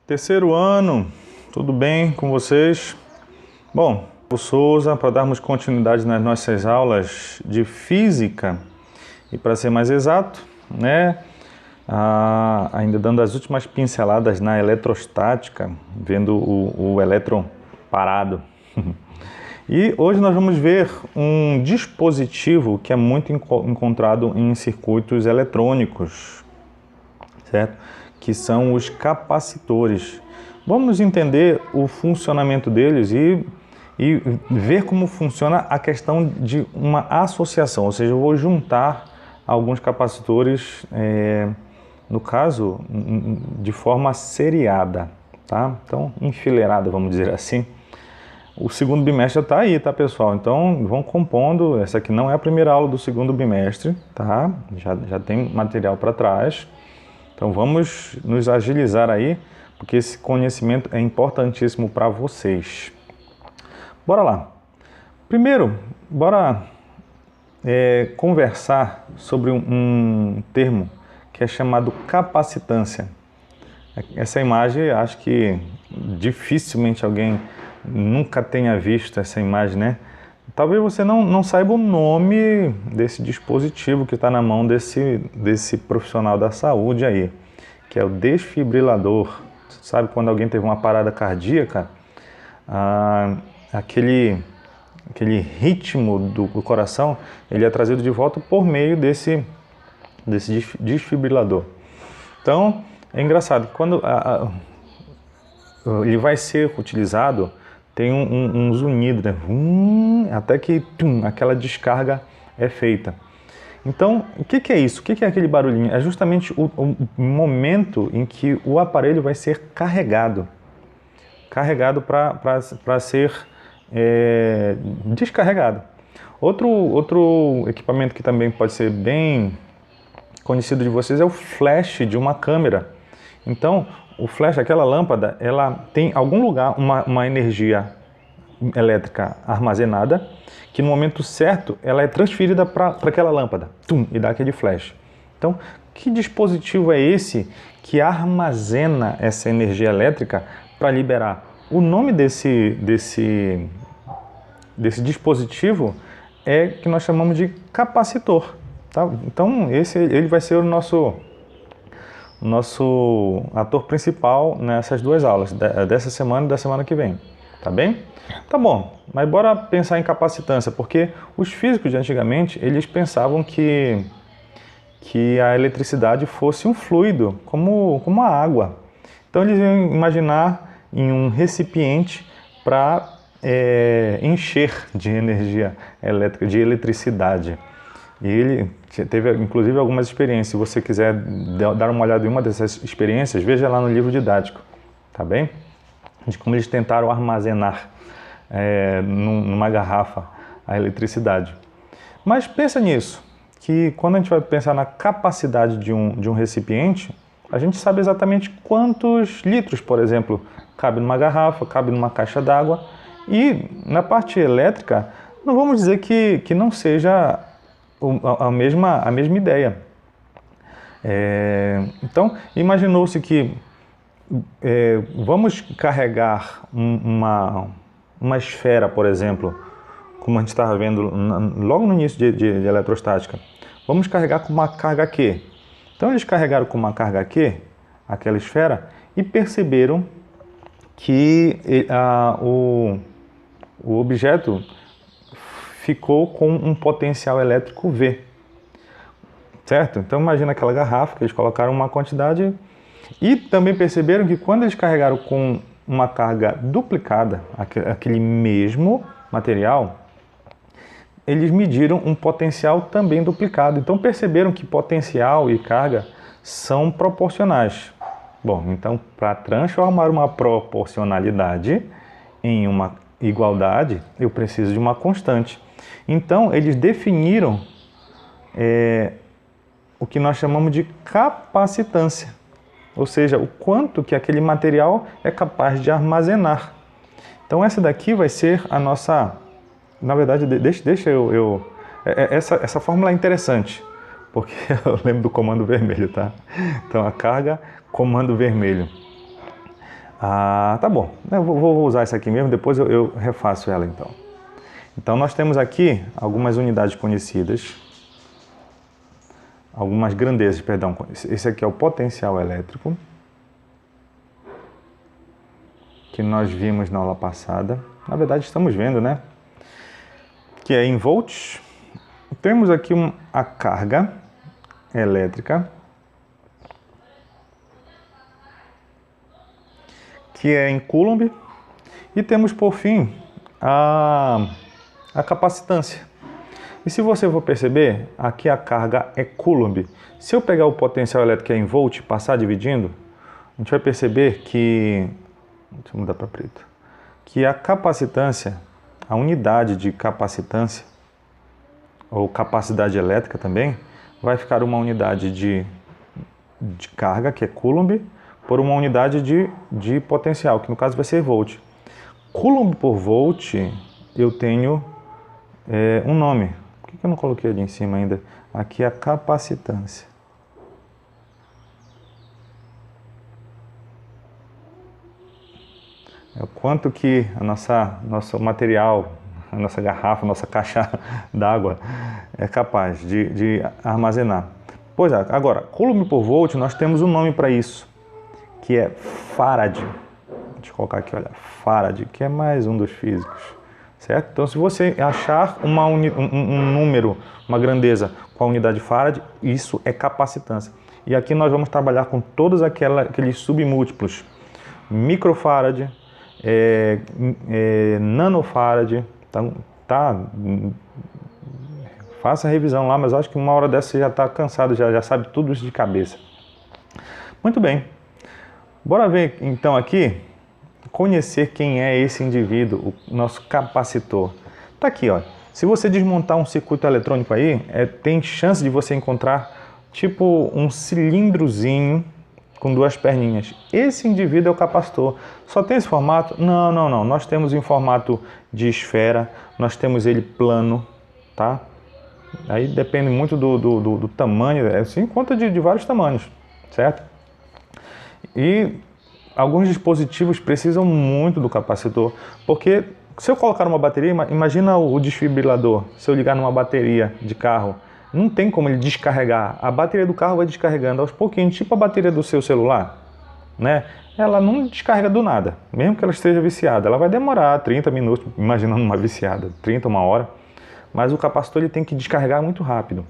Terceiro ano, tudo bem com vocês? Bom, o Souza, para darmos continuidade nas nossas aulas de física, e para ser mais exato, ainda dando as últimas pinceladas na eletrostática, vendo o elétron parado. E hoje nós vamos ver um dispositivo que é muito encontrado em circuitos eletrônicos, certo? Que são os capacitores. Vamos entender o funcionamento deles e ver como funciona a questão de uma associação, ou seja, eu vou juntar alguns capacitores, no caso, de forma seriada, tá? Então, enfileirada, vamos dizer assim. O segundo bimestre está aí, tá, pessoal? Então, vão compondo. Essa aqui não é a primeira aula do segundo bimestre, tá? Já tem material para trás. Então, vamos nos agilizar aí, porque esse conhecimento é importantíssimo para vocês. Bora lá. Primeiro, bora conversar sobre um termo que é chamado capacitância. Essa imagem, acho que dificilmente alguém nunca tenha visto essa imagem, né? Talvez você não saiba o nome desse dispositivo que está na mão desse profissional da saúde aí, que é o desfibrilador. Sabe quando alguém teve uma parada cardíaca, aquele ritmo do coração, ele é trazido de volta por meio desse desfibrilador. Então, é engraçado, quando ele vai ser utilizado, tem um zunido, né? Até que aquela descarga é feita. Então, o que é isso? O que é aquele barulhinho? É justamente o momento em que o aparelho vai ser carregado para ser descarregado. Outro equipamento que também pode ser bem conhecido de vocês é o flash de uma câmera. Então, o flash, aquela lâmpada, ela tem em algum lugar uma energia elétrica armazenada, que no momento certo ela é transferida para aquela lâmpada, e dá aquele flash. Então, que dispositivo é esse que armazena essa energia elétrica para liberar? O nome desse dispositivo é que nós chamamos de capacitor. Tá? Então, ele vai ser o nosso ator principal nessas duas aulas, dessa semana e da semana que vem, tá bem? Tá bom, mas bora pensar em capacitância, porque os físicos de antigamente, eles pensavam que a eletricidade fosse um fluido, como a água. Então eles iam imaginar em um recipiente para encher de energia elétrica, de eletricidade. E ele teve, inclusive, algumas experiências. Se você quiser dar uma olhada em uma dessas experiências, veja lá no livro didático, tá bem? De como eles tentaram armazenar numa garrafa a eletricidade. Mas pensa nisso, que quando a gente vai pensar na capacidade de um recipiente, a gente sabe exatamente quantos litros, por exemplo, cabe numa garrafa, cabe numa caixa d'água. E na parte elétrica, não vamos dizer que não seja a mesma ideia. Então, imaginou-se que vamos carregar uma esfera, por exemplo, como a gente estava vendo logo no início de eletrostática. Vamos carregar com uma carga Q. Então, eles carregaram com uma carga Q, aquela esfera, e perceberam que o objeto ficou com um potencial elétrico V, certo? Então imagina aquela garrafa que eles colocaram uma quantidade e também perceberam que quando eles carregaram com uma carga duplicada, aquele mesmo material, eles mediram um potencial também duplicado. Então perceberam que potencial e carga são proporcionais. Bom, então para transformar uma proporcionalidade em uma igualdade, eu preciso de uma constante. Então, eles definiram o que nós chamamos de capacitância, ou seja, o quanto que aquele material é capaz de armazenar. Então, essa daqui vai ser a nossa... Na verdade, deixa eu... Essa fórmula é interessante, porque eu lembro do comando vermelho, tá? Então, a carga, comando vermelho. Ah, tá bom. Eu vou usar essa aqui mesmo, depois eu refaço ela então. Então nós temos aqui algumas unidades conhecidas, algumas grandezas, perdão. Esse aqui é o potencial elétrico, que nós vimos na aula passada. Na verdade estamos vendo, né? Que é em volts. Temos aqui a carga elétrica, que é em coulomb, e temos por fim a capacitância. E se você for perceber, aqui a carga é coulomb. Se eu pegar o potencial elétrico que é em volt e passar dividindo, a gente vai perceber que, deixa eu mudar para preto, que a capacitância, a unidade de capacitância, ou capacidade elétrica também, vai ficar uma unidade de carga, que é coulomb, por uma unidade de potencial, que no caso vai ser volt. Coulomb por volt, eu tenho um nome. Por que eu não coloquei ali em cima ainda? Aqui é a capacitância. É o quanto que nosso material, a nossa garrafa, a nossa caixa d'água é capaz de armazenar. Pois é, agora, coulomb por volt, nós temos um nome para isso, que é Farad. Deixa eu colocar aqui, olha, Farad, que é mais um dos físicos, certo? Então, se você achar um número, uma grandeza com a unidade Farad, isso é capacitância. E aqui nós vamos trabalhar com todos aqueles submúltiplos, microfarad, nanofarad, tá? Faça a revisão lá, mas acho que uma hora dessa você já está cansado, já sabe tudo isso de cabeça. Muito bem. Bora ver então aqui, conhecer quem é esse indivíduo, o nosso capacitor. Tá aqui, ó. Se você desmontar um circuito eletrônico aí, tem chance de você encontrar tipo um cilindrozinho com duas perninhas. Esse indivíduo é o capacitor. Só tem esse formato? Não, não, não. Nós temos em formato de esfera, nós temos ele plano, tá? Aí depende muito do tamanho, se encontra de vários tamanhos, certo? E alguns dispositivos precisam muito do capacitor, porque se eu colocar uma bateria, imagina o desfibrilador, se eu ligar numa bateria de carro, não tem como ele descarregar, a bateria do carro vai descarregando aos pouquinhos, tipo a bateria do seu celular, né? Ela não descarrega do nada, mesmo que ela esteja viciada, ela vai demorar 30 minutos, imaginando uma viciada, 30, uma hora, mas o capacitor ele tem que descarregar muito rápido.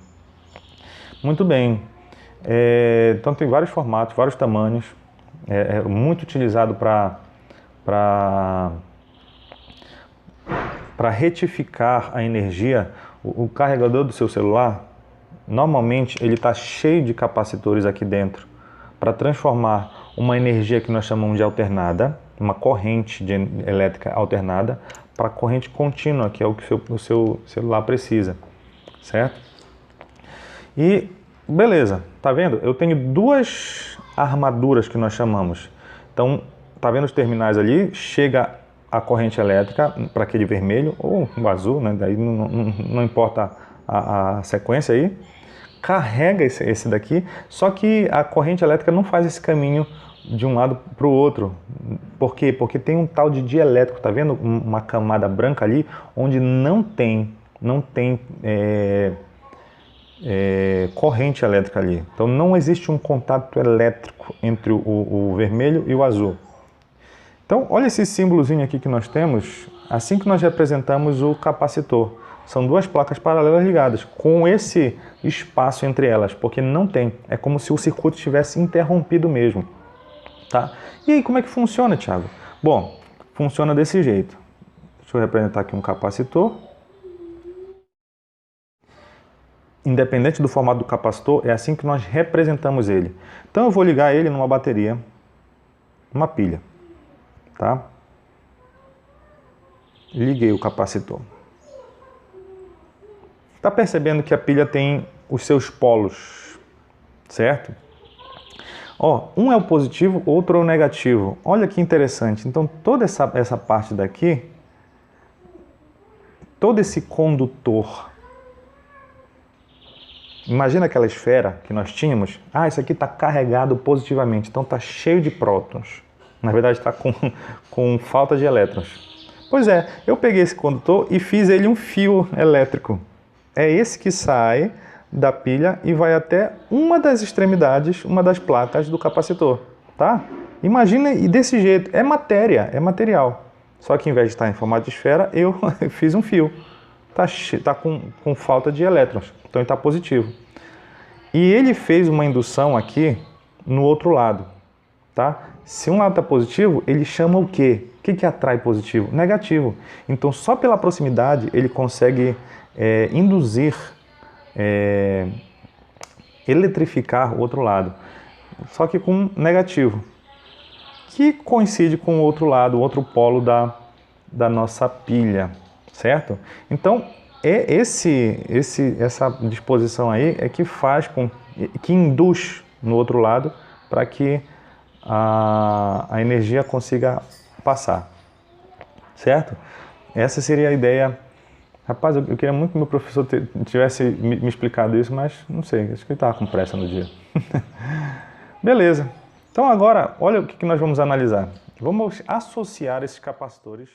Muito bem, então tem vários formatos, vários tamanhos, é muito utilizado para retificar a energia. O carregador do seu celular, normalmente ele está cheio de capacitores aqui dentro, para transformar uma energia que nós chamamos de alternada, uma corrente elétrica alternada, para corrente contínua, que é o que o seu celular precisa, certo? E beleza, tá vendo? Eu tenho duas armaduras que nós chamamos. Então, tá vendo os terminais ali? Chega a corrente elétrica para aquele vermelho ou o azul, né? Daí não importa a sequência aí. Carrega esse daqui, só que a corrente elétrica não faz esse caminho de um lado para o outro. Por quê? Porque tem um tal de dielétrico, tá vendo? Uma camada branca ali, onde não tem corrente elétrica ali. Então não existe um contato elétrico entre o vermelho e o azul. Então olha esse símbolozinho aqui que nós temos, assim que nós representamos o capacitor. São duas placas paralelas ligadas, com esse espaço entre elas, porque não tem. É como se o circuito estivesse interrompido mesmo. Tá? E aí, como é que funciona, Thiago? Bom, funciona desse jeito. Deixa eu representar aqui um capacitor. Independente do formato do capacitor, é assim que nós representamos ele. Então eu vou ligar ele numa bateria, uma pilha. Tá? Liguei o capacitor. Está percebendo que a pilha tem os seus polos, certo? Ó, um é o positivo, outro é o negativo. Olha que interessante. Então toda essa parte daqui, todo esse condutor, imagina aquela esfera que nós tínhamos. Ah, isso aqui está carregado positivamente, então está cheio de prótons. Na verdade está com falta de elétrons. Pois é, eu peguei esse condutor e fiz ele um fio elétrico. É esse que sai da pilha e vai até uma das extremidades, uma das placas do capacitor, tá? Imagina, e desse jeito, é matéria, é material. Só que em vez de estar em formato de esfera, eu fiz um fio. Tá com falta de elétrons, então ele está positivo. E ele fez uma indução aqui no outro lado, tá? Se um lado está positivo, ele chama o quê? O que atrai positivo? Negativo. Então, só pela proximidade, ele consegue induzir, eletrificar o outro lado. Só que com negativo, que coincide com o outro lado, o outro polo da nossa pilha, certo? Então, essa disposição aí é que que induz no outro lado para que a energia consiga passar, certo? Essa seria a ideia. Rapaz, eu queria muito que meu professor tivesse me explicado isso, mas não sei, acho que ele estava com pressa no dia. Beleza. Então agora, olha o que nós vamos analisar. Vamos associar esses capacitores